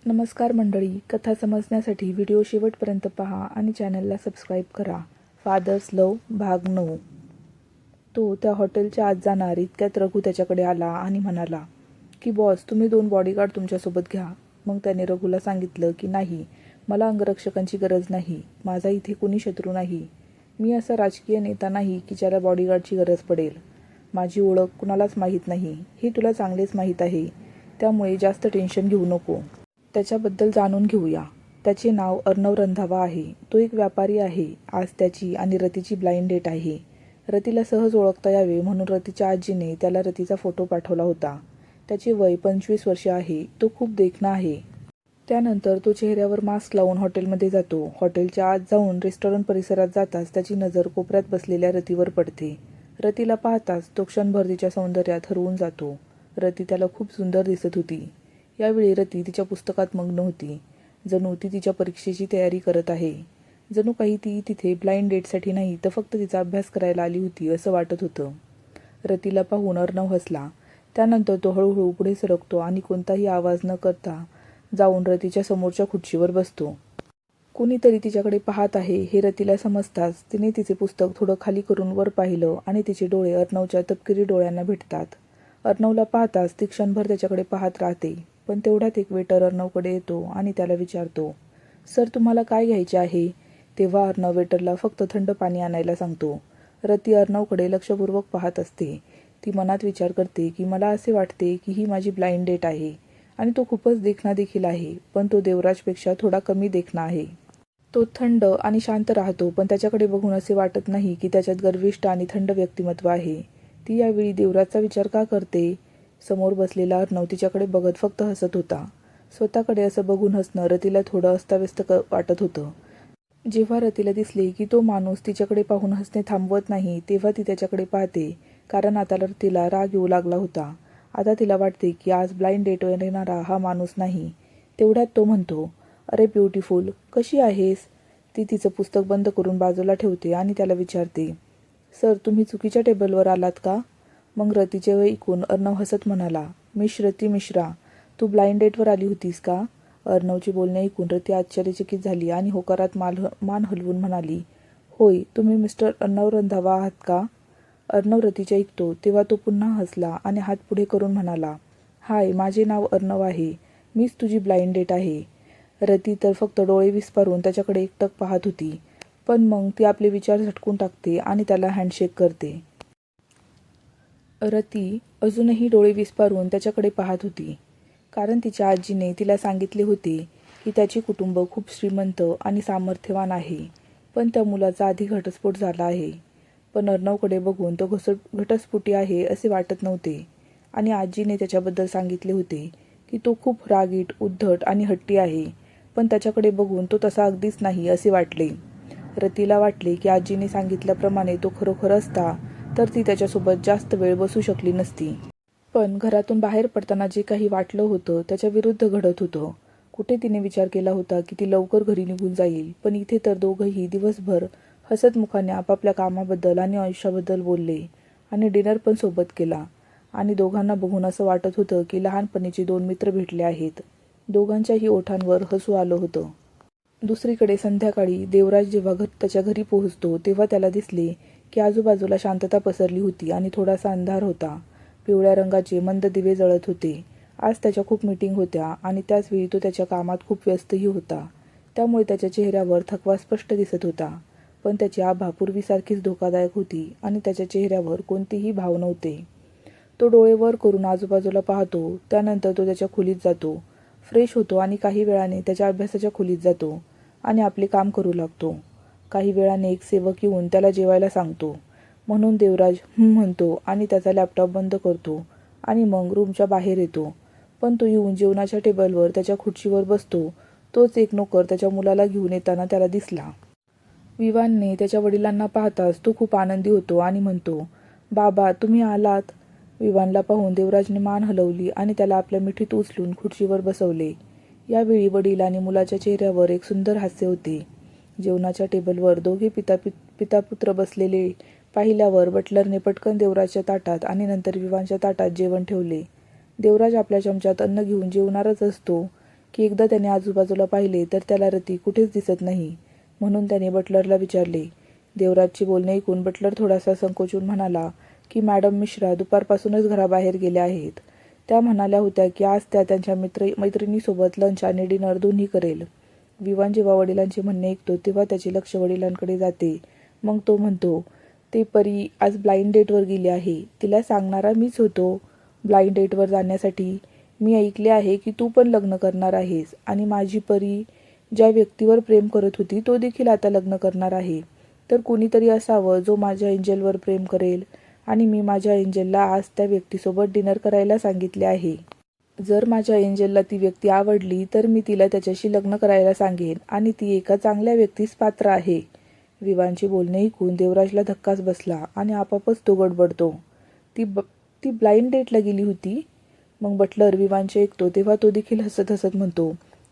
नमस्कार मंडळी, कथा समजण्यासाठी व्हिडिओ शेवटपर्यंत पहा आणि चॅनलला सबस्क्राईब करा. फादर्स लव्ह भाग 9. तो त्या हॉटेलच्या आत जाणार इतक्यात रघु त्याच्याकडे आला आणि म्हणाला की बॉस, तुम्ही 2 बॉडीगार्ड तुमच्यासोबत घ्या. मग त्याने रघुला सांगितलं की नाही, मला अंगरक्षकांची गरज नाही. माझा इथे कुणी शत्रू नाही. मी असा राजकीय नेता नाही की ज्याला बॉडीगार्डची गरज पडेल. माझी ओळख कुणालाच माहीत नाही, हे तुला चांगलेच माहीत आहे. त्यामुळे जास्त टेन्शन घेऊ नको. त्याच्याबद्दल जाणून घेऊया. त्याचे नाव अर्णव रंधावा आहे. तो एक व्यापारी आहे. आज त्याची आणि रतीची ब्लाइंड डेट आहे. रतीला सहज ओळखता यावे म्हणून रतीच्या आजीने त्याला रतीचा फोटो पाठवला होता. त्याचे वय 25 वर्षे आहे. तो खूप देखणा आहे. त्यानंतर तो चेहऱ्यावर मास्क लावून हॉटेलमध्ये जातो. हॉटेलच्या आत जाऊन रेस्टॉरंट परिसरात जाताच त्याची नजर कोपऱ्यात बसलेल्या रतीवर पडते. रतीला पाहताच तो क्षणभर तिच्या सौंदर्यात हरवून जातो. रती त्याला खूप सुंदर दिसत होती. यावेळी रती तिच्या पुस्तकात मग्न होती. जणू ती तिच्या परीक्षेची तयारी करत आहे. जणू काही ती तिथे ब्लाइंड डेटसाठी नाही तर फक्त तिचा अभ्यास करायला आली होती असं वाटत होतं. रतीला पाहून अर्णव हसला. त्यानंतर तो हळूहळू पुढे सरकतो आणि कोणताही आवाज न करता जाऊन रतीच्या समोरच्या खुर्चीवर बसतो. कुणीतरी तिच्याकडे पाहत आहे हे रतीला समजताच तिने तिचे पुस्तक थोडं खाली करून वर पाहिलं आणि तिचे डोळे अर्णवच्या तपकिरी डोळ्यांना भेटतात. अर्णवला पाहताच ती क्षणभर त्याच्याकडे पाहत राहते. पण तेवढ्यात एक वेटर अर्णवकडे येतो आणि त्याला विचारतो, सर, तुम्हाला काय घ्यायचे आहे? तेव्हा अर्णव वेटरला फक्त थंड पाणी आणायला सांगतो. रती अर्णवकडे लक्षपूर्वक पाहत असते. ती मनात विचार करते की मला असे वाटते की ही माझी ब्लाइंड डेट आहे आणि तो खूपच देखणा देखील आहे, पण तो देवराजपेक्षा थोडा कमी देखणा आहे. तो थंड आणि शांत राहतो, पण त्याच्याकडे बघून असे वाटत नाही की त्याच्यात गर्विष्ठ आणि थंड व्यक्तिमत्व आहे. ती यावेळी देवराजचा विचार का करते? समोर बसलेला अर्णव तिच्याकडे बघत फक्त हसत होता. स्वतःकडे असं बघून हसणं रतीला थोडं अस्ताव्यस्त वाटत होतं. जेव्हा रतीला दिसले की तो माणूस तिच्याकडे पाहून हसणे थांबवत नाही तेव्हा ती त्याच्याकडे पाहते, कारण आता रतीला राग येऊ लागला होता. आता तिला वाटते की आज ब्लाइंड डेटवर येणारा हा माणूस नाही. तेवढ्यात तो म्हणतो, अरे ब्युटिफुल, कशी आहेस? ती तिचं पुस्तक बंद करून बाजूला ठेवते आणि त्याला विचारते, सर, तुम्ही चुकीच्या टेबलवर आलात का? मग रतीचे ऐकून अर्णव हसत म्हणाला, मिश रती मिश्रा, तू ब्लाइंड डेटवर आली होतीस का? अर्णवची बोलणे ऐकून रती आश्चर्यचकित झाली आणि होकारात मान हलवून म्हणाली, होय, तुम्ही मिस्टर अर्णव रंधावा आहात का? अर्णव रतीचे ऐकतो तेव्हा तो पुन्हा हसला आणि हात पुढे करून म्हणाला, हाय, माझे नाव अर्णव आहे. मीच तुझी ब्लाइंड डेट आहे. रती तर फक्त डोळे विस्पारून त्याच्याकडे एकटक पाहत होती. पण मग ती आपले विचार झटकून टाकते आणि त्याला हँडशेक करते. रती अजूनही डोळे विस्पारून त्याच्याकडे पाहत होती, कारण तिच्या आजीने तिला सांगितले होते की त्याचे कुटुंब खूप श्रीमंत आणि सामर्थ्यवान आहे, पण त्या मुलाचा आधी घटस्फोट झाला आहे. पण अर्णवकडे बघून तो घटस्फोटी आहे असे वाटत नव्हते आणि आजीने त्याच्याबद्दल सांगितले होते की तो खूप रागीट, उद्धट आणि हट्टी आहे, पण त्याच्याकडे बघून तो तसा अगदीच नाही असे वाटले. रतीला वाटले की आजीने सांगितल्याप्रमाणे तो खरोखर असता तर ती त्याच्यासोबत जास्त वेळ बसू शकली नसती. पण घरातून बाहेर पडताना जे काही वाटलं होतं त्याच्या विरुद्ध घडत होतं. कुठे तिने विचार केला होता की ती लवकर घरी निघून जाईल, पण इथे तर दोघंही दिवसभर हसत मुखाने आपापल्या कामाबद्दल आणि आयुष्याबद्दल बोलले आणि डिनर पण सोबत केला आणि दोघांना बघून असं वाटत होतं की लहानपणीचे 2 मित्र भेटले आहेत. दोघांच्याही ओठांवर हसू आलं होतं. दुसरीकडे संध्याकाळी देवराज जेव्हा त्याच्या घरी पोहोचतो तेव्हा त्याला दिसले की आजूबाजूला शांतता पसरली होती आणि थोडासा अंधार होता. पिवळ्या रंगाचे मंद दिवे जळत होते. आज त्याच्या खूप मीटिंग होत्या आणि त्याचवेळी तो त्याच्या कामात खूप व्यस्तही होता. त्यामुळे त्याच्या चेहऱ्यावर थकवा स्पष्ट दिसत होता. पण त्याची आभा पूर्वीसारखीच धोकादायक होती आणि त्याच्या चेहऱ्यावर कोणतेही भाव नव्हते. तो डोळे वर करून आजूबाजूला पाहतो. त्यानंतर तो त्याच्या खोलीत जातो, फ्रेश होतो आणि काही वेळाने त्याच्या अभ्यासाच्या खोलीत जातो आणि आपले काम करू लागतो. काही वेळाने एक सेवक येऊन त्याला जेवायला सांगतो. म्हणून देवराज म्हणतो आणि त्याचा लॅपटॉप बंद करतो आणि मग रूमच्या बाहेर येतो. पण तो येऊन जेवणाच्या टेबलवर त्याच्या खुर्चीवर बसतो. तोच एक नोकर त्याच्या मुलाला घेऊन येताना त्याला दिसला. विवानने त्याच्या वडिलांना पाहताच तो खूप आनंदी होतो आणि म्हणतो, बाबा, तुम्ही आलात? विवानला पाहून देवराजने मान हलवली आणि त्याला आपल्या मिठीत उचलून खुर्चीवर बसवले. यावेळी वडील आणि मुलाच्या चेहऱ्यावर एक सुंदर हास्य होते. जेवणाच्या टेबलवर दोघे पितापुत्र बसलेले पाहिल्यावर बटलरने पटकन देवराजच्या ताटात आणि नंतर विवानच्या ताटात जेवण ठेवले. देवराज आपल्या चमच्यात अन्न घेऊन जेवणारच असतो की एकदा त्याने आजूबाजूला पाहिले तर त्याला रती कुठेच दिसत नाही. म्हणून त्याने बटलरला विचारले. देवराजचे बोलणे ऐकून बटलर थोडासा संकोचून म्हणाला की मॅडम मिश्रा दुपारपासूनच घराबाहेर गेल्या आहेत. त्या म्हणाल्या होत्या की आज त्या त्यांच्या मैत्रिणीसोबत लंच आणि डिनर दोन्ही करेल. विवान जेव्हा वडिलांचे म्हणणे ऐकतो तेव्हा त्याचे लक्ष वडिलांकडे जाते. मग तो म्हणतो, ते परी आज ब्लाइंड डेटवर गेली आहे. तिला सांगणारा मीच होतो ब्लाइंड डेटवर जाण्यासाठी. मी ऐकले आहे की तू पण लग्न करणार आहेस आणि माझी परी ज्या व्यक्तीवर प्रेम करत होती तो देखील आता लग्न करणार आहे. तर कोणीतरी असावं जो माझ्या एंजलवर प्रेम करेल आणि मी माझ्या एंजलला आज त्या व्यक्तीसोबत डिनर करायला सांगितले आहे. जर माझ्या एंजलला ती व्यक्ती आवडली तर मी तिला त्याच्याशी लग्न करायला सांगेन आणि ती एका चांगल्या व्यक्तीस पात्र आहे. विवानचे बोलणे ऐकून देवराजला धक्काच बसला आणि आपापच तो गडबडतो. ती ब्लाइंड डेटला गेली होती. मग बटलर विवानचे ऐकतो तेव्हा तो देखील हसत हसत म्हणतो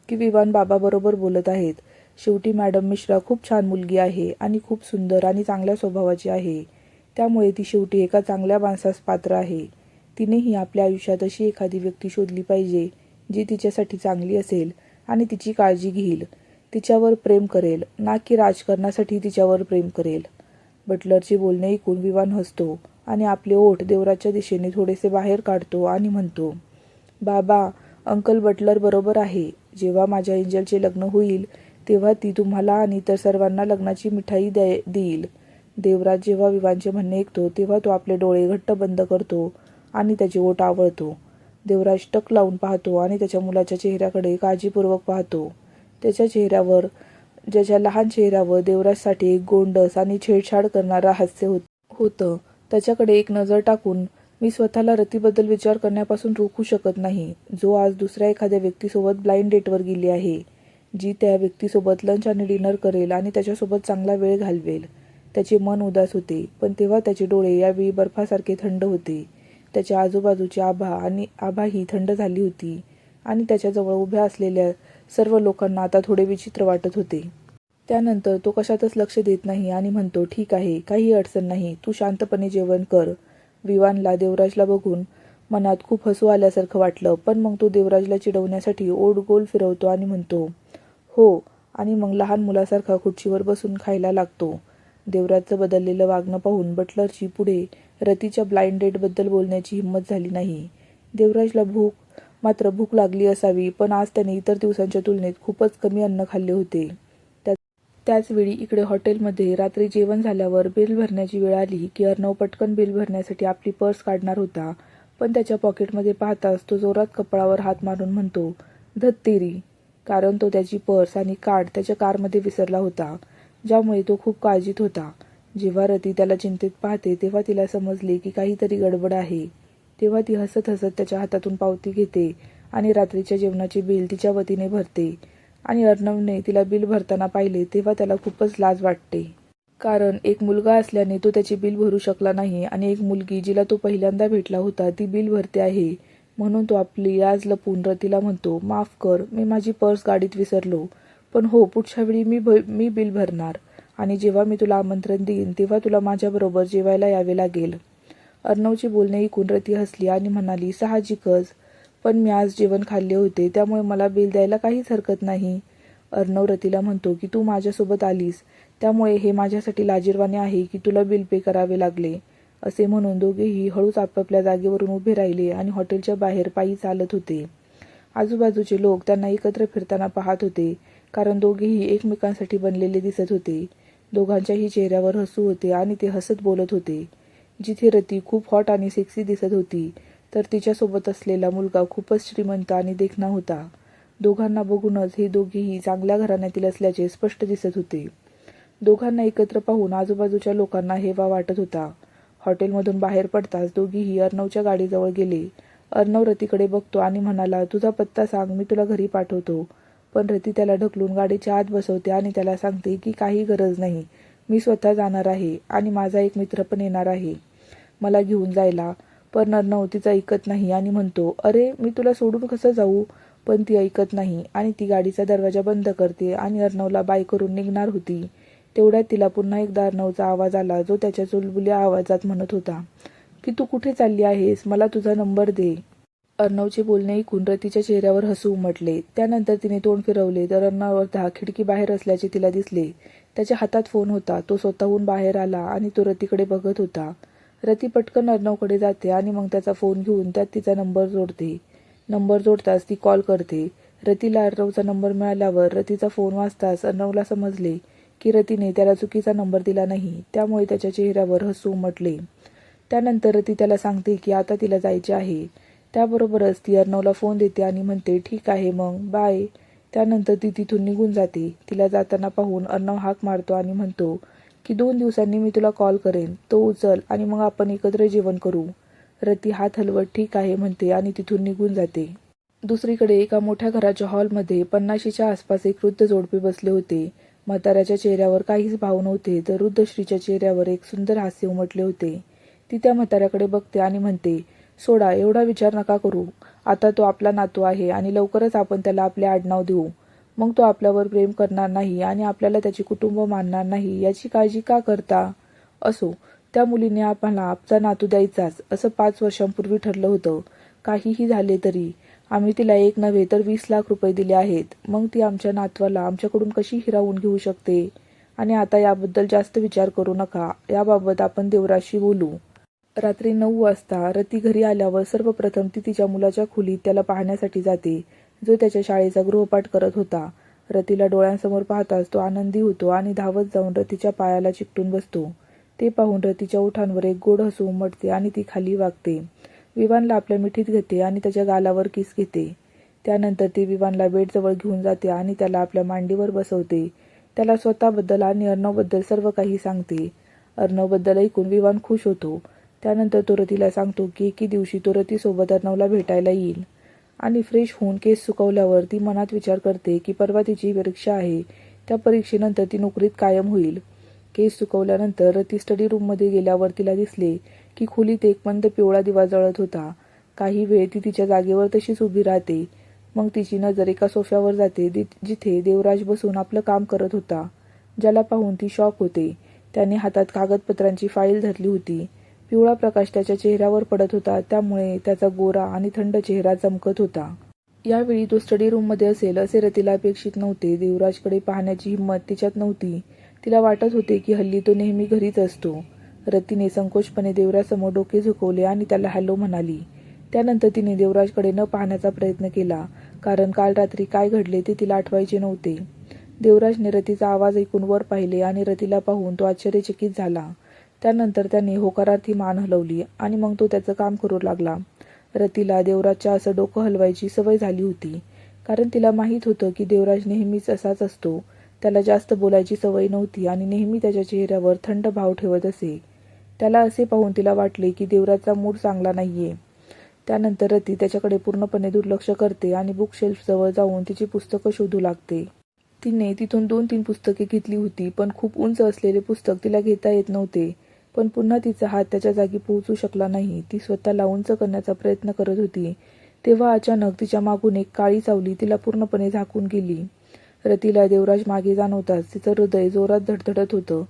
की विवान बाबा बरोबर बोलत आहेत. शेवटी मॅडम मिश्रा खूप छान मुलगी आहे आणि खूप सुंदर आणि चांगल्या स्वभावाची आहे. त्यामुळे ती शेवटी एका चांगल्या माणसास पात्र आहे. तिनेही आपल्या आयुष्यात अशी एखादी व्यक्ती शोधली पाहिजे जी तिच्यासाठी चांगली असेल आणि तिची काळजी घेईल, तिच्यावर प्रेम करेल, ना की राजकारणासाठी तिच्यावर प्रेम करेल. बटलरचे बोलणे ऐकून विवान हसतो आणि आपले ओठ देवराजच्या दिशेने थोडेसे बाहेर काढतो आणि म्हणतो, बाबा, अंकल बटलर बरोबर आहे. जेव्हा माझ्या एंजलचे लग्न होईल तेव्हा ती तुम्हाला आणि इतर सर्वांना लग्नाची मिठाई देईल. देवराज जेव्हा विवानचे म्हणणे ऐकतो तेव्हा तो आपले डोळे घट्ट बंद करतो आणि त्याचे ओठ आवळतो. देवराज टक लावून पाहतो आणि त्याच्या मुलाच्या चेहऱ्याकडे काळजीपूर्वक पाहतो. ज्याच्या लहान चेहऱ्यावर देवराजसाठी एक गोंडस आणि छेडछाड करणारा हास्य होतं. त्याच्याकडे एक नजर टाकून मी स्वतःला रतीबद्दल विचार करण्यापासून रोखू शकत नाही, जो आज दुसऱ्या एखाद्या व्यक्तीसोबत ब्लाइंड डेटवर गेली आहे, जी त्या व्यक्तीसोबत लंच आणि डिनर करेल आणि त्याच्यासोबत चांगला वेळ घालवेल. त्याचे मन उदास होते, पण तेव्हा त्याचे डोळे यावेळी बर्फासारखे थंड होते. त्याच्या आजूबाजूची आभाही थंड झाली होती आणि त्याच्याजवळ उभ्या असलेल्या सर्व लोकांना आता थोडे विचित्र वाटत होते. त्यानंतर तो कशातच लक्ष देत नाही आणि म्हणतो, ठीक आहे, काही अडचण नाही, तू शांतपणे जेवण कर. विवानला देवराजला बघून मनात खूप हसू आल्यासारखं वाटलं, पण मग तो देवराजला चिडवण्यासाठी ओठ गोल फिरवतो आणि म्हणतो, हो, आणि मग लहान मुलासारखा खुर्चीवर बसून खायला लागतो. देवराजचं बदललेलं वागणं पाहून बटलरची पुढे रतीच्या ब्लाइंड डेटबद्दल बोलण्याची हिंमत झाली नाही. देवराजला मात्र भूक लागली असावी, पण आज त्याने इतर दिवसांच्या तुलनेत खूपच कमी अन्न खाल्ले होते. त्याचवेळी इकडे हॉटेलमध्ये रात्री जेवण झाल्यावर बिल भरण्याची वेळ आली की अर्णव पटकन बिल भरण्यासाठी आपली पर्स काढणार होता, पण त्याच्या पॉकेटमध्ये पाहताच तो जोरात कपाळावर हात मारून म्हणतो, धत्तेरी, कारण तो त्याची पर्स आणि कार्ड त्याच्या कारमध्ये विसरला होता, ज्यामुळे तो खूप काळजीत होता. जेव्हा रती त्याला चिंतेत पाहते तेव्हा तिला समजले की काहीतरी गडबड आहे. तेव्हा ती हसत हसत त्याच्या हातातून पावती घेते आणि रात्रीच्या जेवणाचे बिल तिच्या वतीने भरते. आणि अर्णवने तिला बिल भरताना पाहिले तेव्हा त्याला खूपच लाज वाटते. कारण एक मुलगा असल्याने तो त्याचे बिल भरू शकला नाही आणि एक मुलगी जिला तो पहिल्यांदा भेटला होता ती बिल भरते आहे. म्हणून तो आपली लाज लपवून रतीला म्हणतो, माफ कर, मी माझी पर्स गाडीत विसरलो, पण हो, पुढच्या वेळी मी बिल भरणार आणि जेव्हा मी तुला आमंत्रण देईन तेव्हा तुला माझ्याबरोबर जेवायला यावे लागेल. अर्णवचे बोलणे ऐकून रती हसली आणि म्हणाली, साहजिकच, पण मी आज जेवण खाल्ले होते त्यामुळे मला बिल द्यायला काहीच हरकत नाही. अर्णव रतीला म्हणतो की तू माझ्यासोबत आलीस त्यामुळे हे माझ्यासाठी लाजिरवाणे आहे की तुला बिल पे करावे लागले. असे म्हणून दोघेही हळूच आपापल्या जागेवरून उभे राहिले आणि हॉटेलच्या बाहेर पायी चालत होते. आजूबाजूचे लोक त्यांना एकत्र फिरताना पाहत होते, कारण दोघेही एकमेकांसाठी बनलेले दिसत होते. दोघांच्याही चेहऱ्यावर हसू होते आणि ते हसत बोलत होते. जिथे रती खूप हॉट आणि सेक्सी दिसत होती तर तिच्यासोबत असलेला मुलगा खूपच श्रीमंत आणि देखणा होता. दोघांना बघूनच हे दोघेही चांगल्या घराण्यातील असल्याचे स्पष्ट दिसत होते. दोघांना एकत्र पाहून आजूबाजूच्या लोकांना हेवा वाटत होता. हॉटेलमधून बाहेर पडताच दोघीही अर्णवच्या गाडीजवळ गेले. अर्णव रतीकडे बघतो आणि म्हणाला, तुझा पत्ता सांग, मी तुला घरी पाठवतो. पण रती त्याला ढकलून गाडीच्या आत बसवते आणि त्याला सांगते की काही गरज नाही, मी स्वतः जाणार आहे आणि माझा एक मित्र पण येणार आहे मला घेऊन जायला. पण अर्णव तिचं ऐकत नाही आणि म्हणतो, अरे, मी तुला सोडून कसं जाऊ. पण ती ऐकत नाही आणि ती गाडीचा दरवाजा बंद करते आणि अर्णवला बाय करून निघणार होती. तेवढ्यात तिला पुन्हा एकदा अर्णवचा आवाज आला, जो त्याच्या चुलबुल्या आवाजात म्हणत होता की तू कुठे चालली आहेस, मला तुझा नंबर दे. अर्णवचे बोलणे ऐकून रतीच्या चेहऱ्यावर हसू उमटले. त्यानंतर तिने तोंड फिरवले तर अर्णव खिडकी बाहेर असल्याचे तिला दिसले. त्याच्या हातात फोन होता. तो स्वतःहून बाहेर आला आणि तो रतीकडे बघत होता. रती पटकन अर्णवकडे जाते आणि मग त्याचा फोन घेऊन त्यात तिचा नंबर जोडते. नंबर जोडताच ती कॉल करते. रतीला अर्णवचा नंबर मिळाल्यावर रतीचा फोन वाजताच अर्णवला समजले की रतीने त्याला चुकीचा नंबर दिला नाही. त्यामुळे त्याच्या चेहऱ्यावर हसू उमटले. त्यानंतर रती त्याला सांगते की आता तिला जायचे आहे. त्याबरोबरच ती अर्णवला फोन देते आणि म्हणते ठीक आहे मग बाय. त्यानंतर ती तिथून निघून जाते. तिला जाताना पाहून अर्णव हाक मारतो आणि म्हणतो की 2 दिवसांनी मी तुला कॉल करेन, तो उचल आणि मग आपण एकत्र जेवण करू. रती हात हलवत ठीक आहे म्हणते आणि तिथून निघून जाते. दुसरीकडे एका मोठ्या घराच्या हॉलमध्ये 50च्या आसपास एक वृद्ध जोडपे बसले होते. म्हाताऱ्याच्या चेहऱ्यावर काहीच भाव नव्हते तर वृद्ध स्त्रीच्या चेहऱ्यावर एक सुंदर हास्य उमटले होते. ती त्या म्हाताऱ्याकडे बघते आणि म्हणते सोडा, एवढा विचार नका करू. आता तो आपला नातू आहे आणि लवकरच आपण त्याला आपले आडनाव देऊ. मग तो आपल्यावर प्रेम करणार नाही आणि आपल्याला त्याचे कुटुंब मानणार नाही याची काळजी का करता? असो, त्या मुलीने आम्हाला आमचा नातू द्यायचाच असं 5 वर्षांपूर्वी ठरलं होतं. काहीही झाले तरी आम्ही तिला 1 नव्हे तर 20 लाख रुपये दिले आहेत. मग ती आमच्या नातवाला आमच्याकडून कशी हिरावून घेऊ शकते? आणि आता याबद्दल जास्त विचार करू नका. याबाबत आपण देवराजशी बोलू. रात्री 9 वाजता रती घरी आल्यावर सर्वप्रथम ती तिच्या मुलाच्या खोलीत त्याला पाहण्यासाठी जाते, जो त्याच्या शाळेचा गृहपाठ करत होता. रतीला डोळ्यांसमोर पाहताच तो आनंदी होतो आणि धावत जाऊन रतीच्या पायाला चिकटून बसतो. ते पाहून रतीच्या ओठांवर एक गोड हसू उमटते आणि ती खाली वाकते. विवानला आपल्या मिठीत घेते आणि त्याच्या गालावर किस घेते. त्यानंतर ती विवानला बेडजवळ घेऊन जाते आणि त्याला आपल्या मांडीवर बसवते. त्याला स्वतःबद्दल आणि अर्णवबद्दल सर्व काही सांगते. अर्णवबद्दल ऐकून विवान खुश होतो. त्यानंतर तो रतीला सांगतो की एके दिवशी तो रतीसोबत अर्णवला भेटायला येईल. आणि फ्रेश होऊन केस सुकवल्यावर ती मनात विचार करते की परवा तिची परीक्षा आहे. त्या परीक्षेनंतर ती नोकरीत कायम होईल. केस सुकवल्यानंतर रती स्टडी रूममध्ये गेल्यावर तिला दिसले की खोलीत एक मंद पिवळा दिवा जळत होता. काही वेळ ती तिच्या जागेवर तशीच उभी राहते. मग तिची नजर एका सोफ्यावर जाते जिथे देवराज बसून आपलं काम करत होता, ज्याला पाहून ती शॉक होते. त्याने हातात कागदपत्रांची फाईल धरली होती. पिवळा प्रकाश त्याच्या चेहऱ्यावर पडत होता, त्यामुळे त्याचा गोरा आणि थंड चेहरा चमकत होता. यावेळी तो स्टडी रूममध्ये असेल असे रतीला अपेक्षित नव्हते. देवराजकडे पाहण्याची हिंमत तिच्यात नव्हती. तिला वाटत होते की हल्ली तो नेहमी घरीच असतो. रतीने संकोचपणे देवराजसमोर डोके झुकवले आणि त्याला हॅलो म्हणाली. त्यानंतर तिने देवराजकडे न पाहण्याचा प्रयत्न केला, कारण काल रात्री काय घडले ते तिला आठवायचे नव्हते. देवराजने रतीचा आवाज ऐकून वर पाहिले आणि रतीला पाहून तो आश्चर्यचकित झाला. त्यानंतर त्याने होकारार्थी मान हलवली आणि मग तो त्याचं काम करू लागला. रतीला देवराजच्या असं डोकं हलवायची सवय झाली होती, कारण तिला माहीत होतं की देवराज नेहमीच असाच असतो. त्याला जास्त बोलायची सवय नव्हती आणि नेहमी त्याच्या चेहऱ्यावर थंड भाव ठेवत असे. त्याला असे पाहून तिला वाटले की देवराजचा मूड चांगला नाहीये. त्यानंतर रती त्याच्याकडे पूर्णपणे दुर्लक्ष करते आणि बुक शेल्फजवळ जाऊन तिची पुस्तकं शोधू लागते. तिने तिथून 2-3 पुस्तके घेतली होती, पण खूप उंच असलेले पुस्तक तिला घेता येत नव्हते. पण पुन्हा तिचा हात त्याच्या जागी पोहोचू शकला नाही. ती स्वतःला उंच करण्याचा प्रयत्न करत होती, तेव्हा अचानक तिच्या मागून एक काळी सावली तिला पूर्णपणे झाकून गेली. रतीला देवराज मागे जाणवताच तिचं हृदय जोरात धडधडत होतं.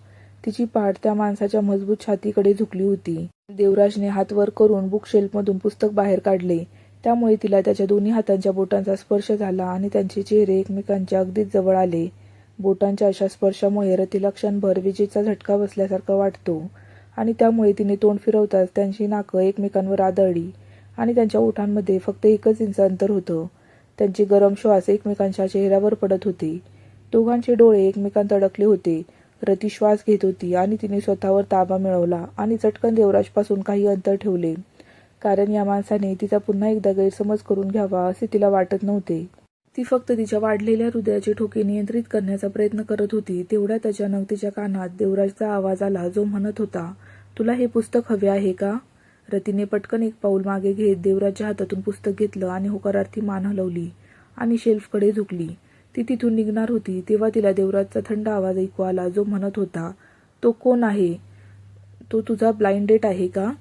तिची पाठ त्या माणसाच्या मजबूत छातीकडे झुकली होती. देवराजने हात वर करून बुक शेल्फमधून पुस्तक बाहेर काढले. त्यामुळे तिला त्याच्या दोन्ही हातांच्या बोटांचा स्पर्श झाला आणि त्यांचे चेहरे एकमेकांच्या अगदीच जवळ आले. बोटांच्या अशा स्पर्शामुळे रतीला क्षणभर विजेचा झटका बसल्यासारखा वाटतो आणि त्यामुळे तिने तोंड फिरवताच त्यांची नाकं एकमेकांवर आदळली आणि त्यांच्या ओठांमध्ये फक्त 1 इंच अंतर होतं. त्यांचे गरम श्वास एकमेकांच्या चेहऱ्यावर पडत होते. दोघांचे डोळे एकमेकांत अडकले होते. रती श्वास घेत होती आणि तिने स्वतःवर ताबा मिळवला आणि चटकन देवराजपासून काही अंतर ठेवले, कारण या माणसाने तिचा पुन्हा एकदा गैरसमज करून घ्यावा असे तिला वाटत नव्हते. ती फक्त तिच्या वाढलेल्या हृदयाचे ठोके नियंत्रित करण्याचा प्रयत्न करत होती. तेवढ्यात अचानक तिच्या कानात देवराजचा आवाज आला, जो म्हणत होता, तुला हे पुस्तक हवे आहे का? रतीने पटकन एक पाऊल मागे घेत देवराजच्या हातातून पुस्तक घेतलं आणि होकारार्थी मान हलवली आणि शेल्फकडे झुकली. ती तिथून निघणार होती तेव्हा तिला देवराजचा थंड आवाज ऐकू आला, जो म्हणत होता, तो कोण आहे? तो तुझा ब्लाइंड डेट आहे का?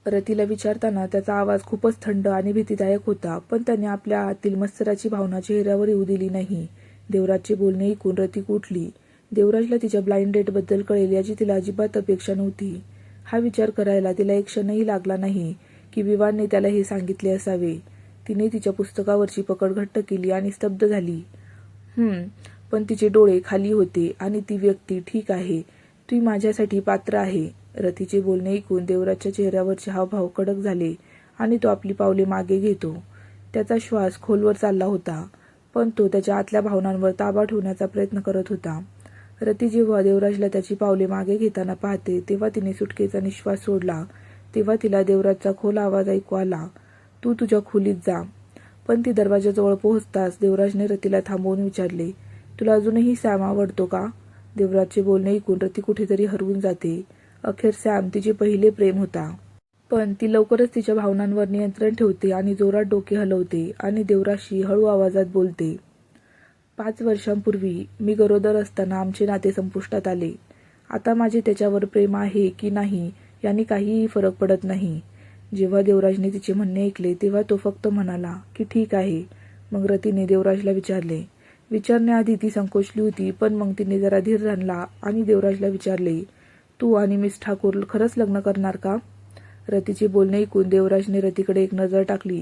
रतीला विचारताना त्याचा आवाज खूपच थंड आणि भीतीदायक होता, पण त्याने आपल्या आतील मत्सराची भावना चेहऱ्यावर येऊ दिली नाही. देवराजचे बोलणे ऐकून रती उठली. देवराजला तिच्या ब्लाइंड डेटबद्दल कळेल याची तिला अजिबात अपेक्षा नव्हती. हा विचार करायला तिला एक क्षणही लागला नाही की विवानने त्याला हे सांगितले असावे. तिने तिच्या पुस्तकावरची पकड घट्ट केली आणि स्तब्ध झाली. पण तिचे डोळे खाली होते आणि ती व्यक्ती, ठीक आहे, ती माझ्यासाठी पात्र आहे. रतीचे बोलणे ऐकून देवराजच्या चेहऱ्यावरचे हावभाव कडक झाले आणि तो आपली पावले मागे घेतो. त्याचा श्वास खोलवर चालला होता, पण तो त्याच्या आतल्या भावनांवर ताबा ठेवण्याचा प्रयत्न करत होता. रती जेव्हा देवराजला त्याची पावले मागे घेताना पाहते तेव्हा तिने सुटकेचा निश्वास सोडला. तेव्हा तिला देवराजचा खोल आवाज ऐकू आला, तू तुझ्या खोलीत जा. पण ती दरवाजाजवळ पोहोचताच देवराजने रतीला थांबवून विचारले, तुला अजूनही सॅम आवडतो का? देवराजचे बोलणे ऐकून रती कुठेतरी हरवून जाते. अखेर सॅम तिचे पहिले प्रेम होता. पण ती लवकरच तिच्या भावनांवर नियंत्रण ठेवते आणि जोरात डोके हलवते आणि देवराजशी हळू आवाजात बोलते. 5 वर्षांपूर्वी मी गरोदर असताना आमचे नाते संपुष्टात आले. आता माझे त्याच्यावर प्रेम आहे की नाही यांनी काहीही फरक पडत नाही. जेव्हा देवराजने तिचे म्हणणे ऐकले तेव्हा तो फक्त म्हणाला की ठीक आहे. मग रतीने देवराजला विचारले. विचारण्याआधी ती संकोचली होती, पण मग तिने जरा धीर धरला आणि देवराजला विचारले, तू आणि मिस ठाकूर खरंच लग्न करणार का? रतीचे बोलणे ऐकून देवराजने रतीकडे एक नजर टाकली,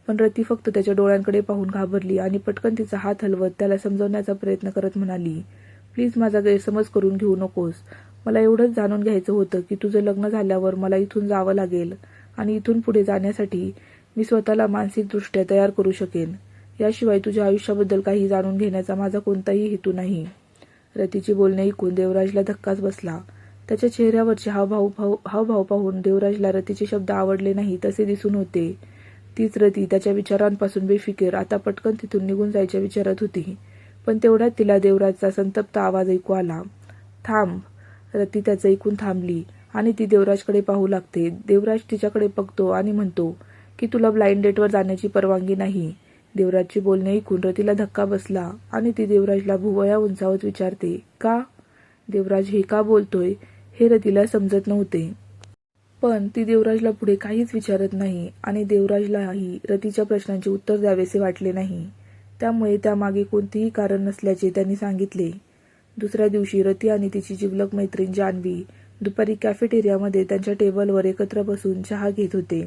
पण रती फक्त त्याच्या डोळ्यांकडे पाहून घाबरली आणि पटकन तिचा हात हलवत त्याला समजवण्याचा प्रयत्न करत म्हणाली, प्लीज माझा गैरसमज करून घेऊ नकोस. मला एवढंच जाणून घ्यायचं होतं की तुझं लग्न झाल्यावर मला इथून जावं लागेल आणि इथून पुढे जाण्यासाठी मी स्वतःला मानसिकदृष्ट्या तयार करू शकेन. याशिवाय तुझ्या आयुष्याबद्दल काही जाणून घेण्याचा माझा कोणताही हेतू नाही. रतीचे बोलणे ऐकून देवराजला धक्काच बसला. त्याच्या चेहऱ्यावरचे हावभाव पाहून देवराजला रतीचे शब्द आवडले नाही तसे दिसून होते. तीच रती त्याच्या विचारांपासून बेफिकीर आता पटकन तिथून निघून जायच्या विचारत होती. पण तेवढ्यात तिला देवराजचा संतप्त आवाज ऐकू आला, थांब. रती त्याचं ऐकून थांबली आणि ती देवराजकडे पाहू लागते. देवराज तिच्याकडे बघतो आणि म्हणतो की तुला ब्लाइंड डेटवर जाण्याची परवानगी नाही. देवराजचे बोलणे ऐकून रतीला धक्का बसला आणि ती देवराजला भुवया उंचावत विचारते, का? देवराज हे का बोलतोय हे रतीला समजत नव्हते. पण ती देवराजला पुढे काहीच विचारत नाही आणि देवराजलाही रतीच्या प्रश्नांचे उत्तर द्यावेसे वाटले नाही. त्यामुळे त्यामागे कोणतेही कारण नसल्याचे त्यांनी सांगितले. दुसऱ्या दिवशी रती आणि तिची जिवलग मैत्रीण जान्हवी दुपारी कॅफेटेरियामध्ये त्यांच्या टेबलवर एकत्र बसून चहा घेत होते.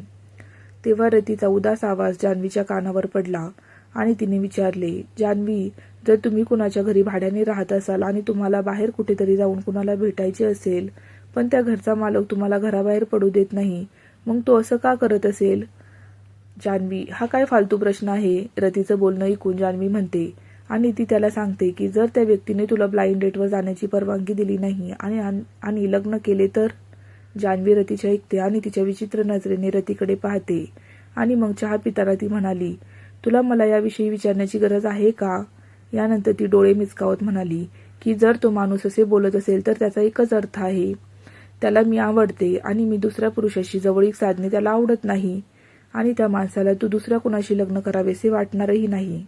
तेव्हा रतीचा उदास आवाज जान्हवीच्या कानावर पडला आणि तिने विचारले, जान्हवी, जर तुम्ही कुणाच्या घरी भाड्याने राहत असाल आणि तुम्हाला बाहेर कुठेतरी जाऊन कुणाला भेटायचे असेल, पण त्या घरचा मालक तुम्हाला घराबाहेर पडू देत नाही, मग तो असं का करत असेल? जान्हवी, हा काय फालतू प्रश्न आहे? रतीचं बोलणं ऐकून जान्हवी म्हणते आणि ती त्याला सांगते की जर त्या व्यक्तीने तुला ब्लाइंड डेटवर जाण्याची परवानगी दिली नाही आणि लग्न केले तर? जान्हवी रतीच्या ऐकते आणि तिच्या विचित्र नजरेने रतीकडे पाहते आणि मग चहा पिताना ती म्हणाली, तुला मला याविषयी विचारण्याची गरज आहे का? यानंतर ती डोळे मिचकावत म्हणाली की जर तो माणूस असे बोलत असेल तर त्याचा एकच अर्थ आहे, त्याला मी आवडते आणि मी दुसऱ्या पुरुषाशी जवळीक साधणे त्याला आवडत नाही आणि त्या माणसाला तू दुसऱ्या कुणाशी लग्न करावेसे वाटणारही नाही.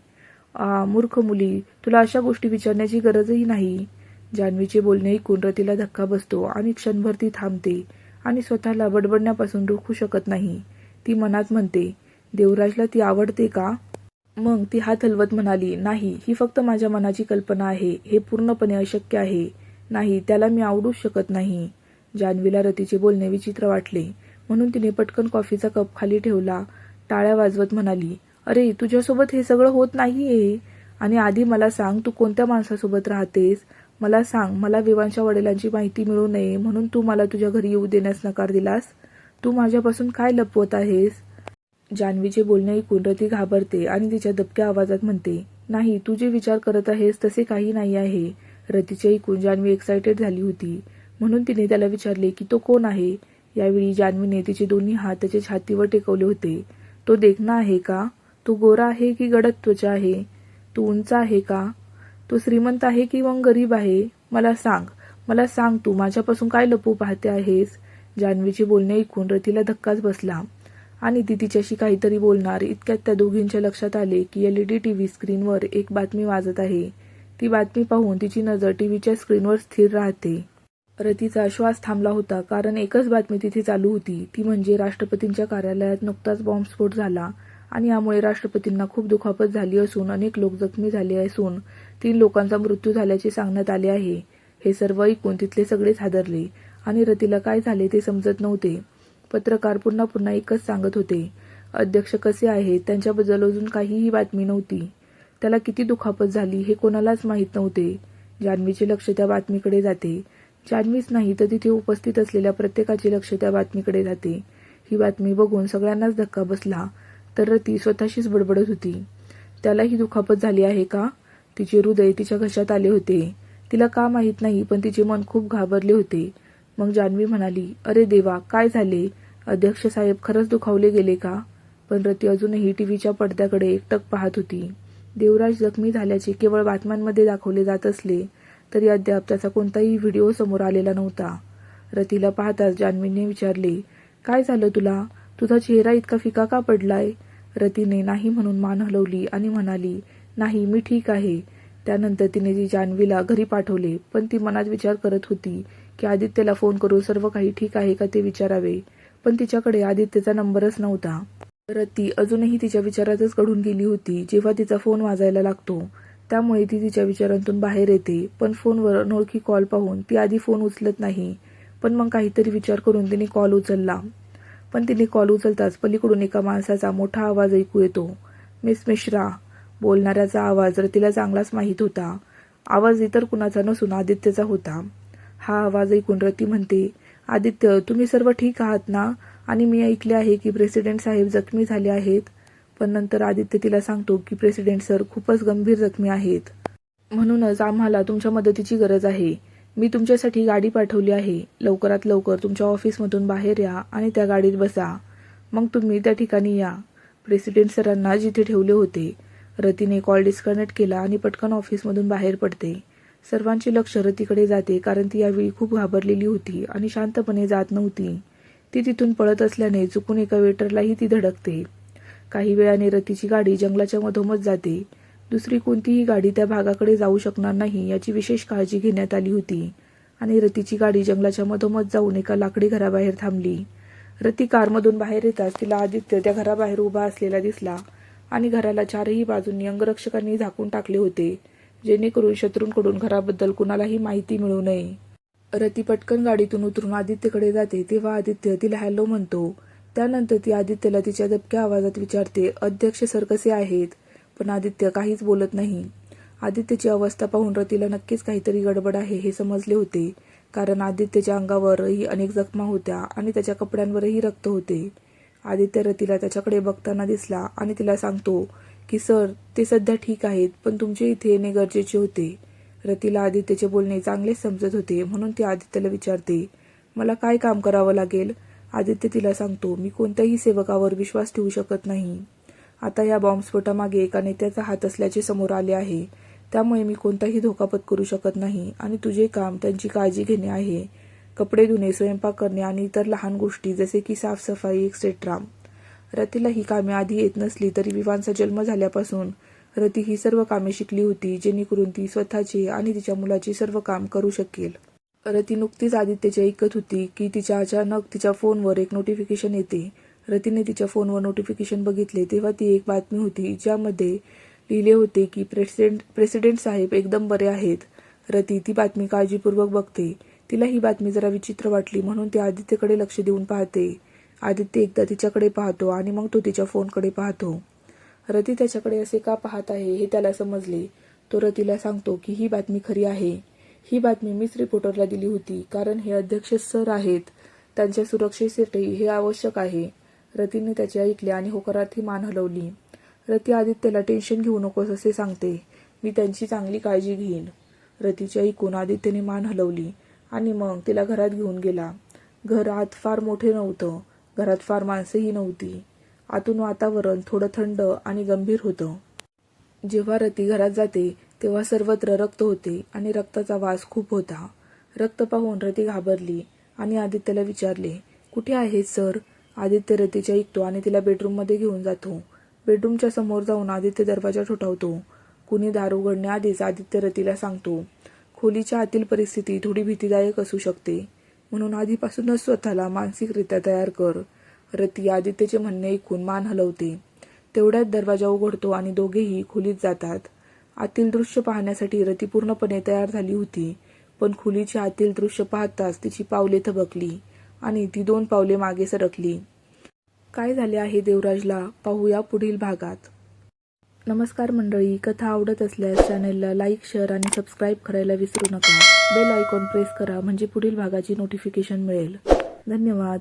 मूर्ख मुली, तुला अशा गोष्टी विचारण्याची गरजही नाही. जान्हवीचे बोलणे ऐकून रतीला धक्का बसतो आणि क्षणभर ती थांबते आणि स्वतःला बडबडण्यापासून रोखू शकत नाही. ती मनात म्हणते, देवराजला ती आवडते का? मग ती हात हलवत म्हणाली, नाही, ही फक्त माझ्या मनाची कल्पना आहे. हे पूर्णपणे अशक्य आहे. नाही, त्याला मी आवडूच शकत नाही. जान्हवीला रतीचे बोलणे विचित्र वाटले म्हणून तिने पटकन कॉफीचा कप खाली ठेवला. टाळ्या वाजवत म्हणाली, अरे, तुझ्यासोबत हे सगळं होत नाहीये. आणि आधी मला सांग, तू कोणत्या माणसासोबत राहतेस? मला सांग. मला विवांच्या वडिलांची माहिती मिळू नये म्हणून तू मला तुझ्या घरी येऊ देण्यास नकार दिलास. तू माझ्यापासून काय लपवत आहेस? जान्हवीचे बोलणे ऐकून रती घाबरते आणि तिच्या दबक्या आवाजात म्हणते, नाही, तू जे विचार करत आहेस तसे काही नाही आहे. रतीचे ऐकून जान्हवी एक्सायटेड झाली होती म्हणून तिने त्याला विचारले की तो कोण आहे? यावेळी जान्हवीने तिचे दोन्ही हात त्याच्या छातीवर टेकवले होते. तो देखणा आहे का? तो गोरा आहे की गडद त्वचा आहे? तो उंच आहे का? तो श्रीमंत आहे की मग गरीब आहे? मला सांग, तू माझ्यापासून काय लपवू पाहते आहेस? जान्हवीचे बोलणे ऐकून रतीला धक्काच बसला आणि ती तिच्याशी काहीतरी बोलणार इतक्यात त्या दोघींच्या लक्षात आले की LED टीव्ही स्क्रीनवर एक बातमी वाजत आहे. ती बातमी पाहून तिची नजर टीव्हीच्या स्क्रीनवर स्थिर राहते. रतीचा श्वास थांबला होता कारण एकच बातमी तिथे चालू होती, ती म्हणजे राष्ट्रपतींच्या कार्यालयात नुकताच बॉम्बस्फोट झाला आणि यामुळे राष्ट्रपतींना खूप दुखापत झाली असून अनेक लोक जखमी झाले असून 3 लोकांचा मृत्यू झाल्याचे सांगण्यात आले आहे. हे सर्व ऐकून तिथले सगळेच हादरले आणि रतीला काय झाले ते समजत नव्हते. पत्रकार पुन्हा एकच सांगत होते, अध्यक्ष कसे आहेत त्यांच्याबद्दल अजून काहीही बातमी नव्हती. त्याला किती दुखापत झाली हे कोणालाच माहीत नव्हते. जान्हवीचे लक्ष त्या बातमीकडे जाते. जान्हवीच नाही तर तिथे उपस्थित असलेल्या प्रत्येकाचे लक्ष त्या बातमीकडे जाते. ही बातमी बघून सगळ्यांनाच धक्का बसला. तर रती स्वतःशीच बडबडत होती. त्याला ही दुखापत झाली आहे का? तिचे हृदय तिच्या घशात आले होते. तिला का माहीत नाही पण तिचे मन खूप घाबरले होते. मग जान्हवी म्हणाली, अरे देवा, काय झाले? अध्यक्ष साहेब खरंच दुखावले गेले का? पण रती अजूनही टीव्हीच्या पडद्याकडे एकटक पाहत होती. देवराज जखमी झाल्याचे केवळ बातम्यांमध्ये दाखवले जात असले तरी अद्याप त्याचा कोणताही व्हिडिओ समोर आलेला नव्हता. रतीला पाहताच जान्हवीने विचारले, काय झालं तुला? तुझा चेहरा इतका फिका का पडलाय? रतीने नाही म्हणून मान हलवली आणि म्हणाली, नाही, मी ठीक आहे. त्यानंतर तिने ती जान्हवीला घरी पाठवले. पण ती मनात विचार करत होती की आदित्यला फोन करून सर्व काही ठीक आहे का ते विचारावे. पण तिच्याकडे आदित्यचा नंबरच नव्हता. रती अजूनही तिच्या विचारातच गढून गेली होती. जेव्हा तिचा फोन वाजायला लागतो त्यामुळे ती तिच्या विचारांतून बाहेर येते. पण फोनवर अनोळखी कॉल पाहून ती आधी फोन उचलत नाही. पण मग काहीतरी विचार करून तिने कॉल उचलला. पण तिने कॉल उचलताच पलीकडून एका माणसाचा मोठा आवाज ऐकू येतो. मिस मिश्रा. बोलणाऱ्याचा आवाज रतीला चांगलाच माहीत होता. आवाज इतर कुणाचा नसून आदित्यचा होता. हा आवाज ऐकून रती म्हणते, आदित्य, तुम्ही सर्व ठीक आहात ना? आणि मी ऐकले आहे की प्रेसिडेंट साहेब जखमी झाले आहेत. पण नंतर आदित्य तिला सांगतो की प्रेसिडेंट सर खूपच गंभीर जखमी आहेत. म्हणूनच आम्हाला तुमच्या मदतीची गरज आहे. मी तुमच्यासाठी गाडी पाठवली आहे. लवकरात लवकर तुमच्या ऑफिसमधून बाहेर या आणि त्या गाडीत बसा. मग तुम्ही त्या ठिकाणी या, प्रेसिडेंट सरांना जिथे ठेवले होते. रतीने कॉल डिस्कनेक्ट केला आणि पटकन ऑफिसमधून बाहेर पडते. सर्वांचे लक्ष रतीकडे जाते कारण ती यावेळी खूप घाबरलेली होती आणि शांतपणे जात नव्हती. ती तिथून पळत असल्याने चुकून एका वेटरलाही ती धडकते. काही वेळाने रतीची गाडी जंगलाच्या मधोमध जाते. दुसरी कोणतीही गाडी त्या भागाकडे जाऊ शकणार नाही याची विशेष काळजी घेण्यात आली होती आणि रतीची गाडी जंगलाच्या मधोमध जाऊन एका लाकडी घराबाहेर थांबली. रती कारमधून बाहेर येताच तिला आदित्य त्या घराबाहेर उभा असलेला दिसला आणि घराला चारही बाजूंनी अंगरक्षकांनी झाकून टाकले होते जेणेकरून शत्रूंकडून घराबद्दल कुणालाही माहिती मिळू नये. रती पटकन गाडीतून उतरून आदित्यकडे जाते तेव्हा आदित्य तिला हॅलो म्हणतो. त्यानंतर ती आदित्यला तिच्या दबक्या आवाजात विचारते, अध्यक्ष सर कसे आहेत? पण आदित्य काहीच बोलत नाही. आदित्यची अवस्था पाहून रतीला नक्कीच काहीतरी गडबड आहे हे समजले होते कारण आदित्यच्या अंगावरही अनेक जखमा होत्या आणि त्याच्या कपड्यांवरही रक्त होते. आदित्य रतीला त्याच्याकडे बघताना दिसला आणि तिला सांगतो की सर, ते सध्या ठीक आहेत पण तुमचे इथे येणे गरजेचे होते. रतीला आदित्यचे बोलणे चांगलेच समजत होते म्हणून ती आदित्यला विचारते, मला काय काम करावं लागेल? आदित्य तिला सांगतो, मी कोणत्याही सेवकावर विश्वास ठेवू शकत नाही. आता या बॉम्बस्फोटामागे एका नेत्याचा हात असल्याचे समोर आले आहे. त्यामुळे मी कोणताही धोका पत्करू शकत नाही आणि तुझे काम त्यांची काळजी घेणे आहे. कपडे धुणे, स्वयंपाक करणे आणि इतर लहान गोष्टी जसे की साफसफाई एक्सेट्रा. रतीला ही कामे आधी येत नसली तरी विवांचा जन्म झाल्यापासून रती ही सर्व कामे शिकली होती जेणेकरून ती स्वतःचे आणि तिच्या मुलाचे सर्व काम करू शकेल. रती नुकतीच आदित्यचे ऐकत होती की तिच्या अचानक तिच्या फोनवर एक नोटिफिकेशन येते. रतीने तिच्या फोनवर नोटिफिकेशन बघितले तेव्हा ती एक बातमी होती ज्यामध्ये लिहिले होते की प्रेसिडेंट साहेब एकदम बरे आहेत. रती ती बातमी काळजीपूर्वक बघते. तिला ही बातमी जरा विचित्र वाटली म्हणून ती आदित्यकडे लक्ष देऊन पाहते. आदित्य एकदा तिच्याकडे पाहतो आणि मग तो तिच्या फोनकडे पाहतो. रती त्याच्याकडे असे का पाहत आहे हे त्याला समजले. तो रतीला सांगतो की ही बातमी खरी आहे. ही बातमी मीच रिपोर्टरला दिली होती कारण हे अध्यक्ष सर आहेत. त्यांच्या सुरक्षेसाठी हे आवश्यक आहे. रतीने त्याचे ऐकले आणि होकारार्थी मान हलवली. रती आदित्यला टेन्शन घेऊ नकोस असे सांगते, मी त्यांची चांगली काळजी घेईन. रतीचे ऐकून आदित्यने मान हलवली आणि मग तिला घरात घेऊन गेला. घर आत फार मोठे नव्हतं. घरात फार माणसंही नव्हती. आतून वातावरण थोडं थंड आणि गंभीर होतं. जेव्हा रती घरात जाते तेव्हा सर्वत्र रक्त होते आणि रक्ताचा वास खूप होता. रक्त पाहून रती घाबरली आणि आदित्यला विचारले, कुठे आहे सर? आदित्य रतीच्या ऐकतो आणि तिला बेडरूममध्ये घेऊन जातो. बेडरूमच्या समोर जाऊन आदित्य दरवाजा ठोठावतो. कुणी दार उघडण्याआधीच आदित्य रतीला सांगतो, खोलीच्या आतील परिस्थिती थोडी भीतीदायक असू शकते म्हणून आधीपासूनच स्वतःला मानसिकरित्या तयार कर. रती आदित्यचे म्हणणे ऐकून मान हलवते. तेवढ्यात दरवाजा उघडतो आणि दोघेही खोलीत जातात. आतील दृश्य पाहण्यासाठी रती पूर्णपणे तयार झाली होती पण खोलीच्या आतील दृश्य पाहताच तिची पावले थबकली आणि ती 2 पावले मागे सरकली. काय झाले आहे देवराजला पाहूया पुढील भागात। नमस्कार मंडळी, कथा आवडत असल्यास चॅनलला लाईक, शेअर आणि सबस्क्राईब करायला विसरू नका। बेल आयकॉन प्रेस करा म्हणजे पुढील भागाची नोटिफिकेशन मिळेल। धन्यवाद।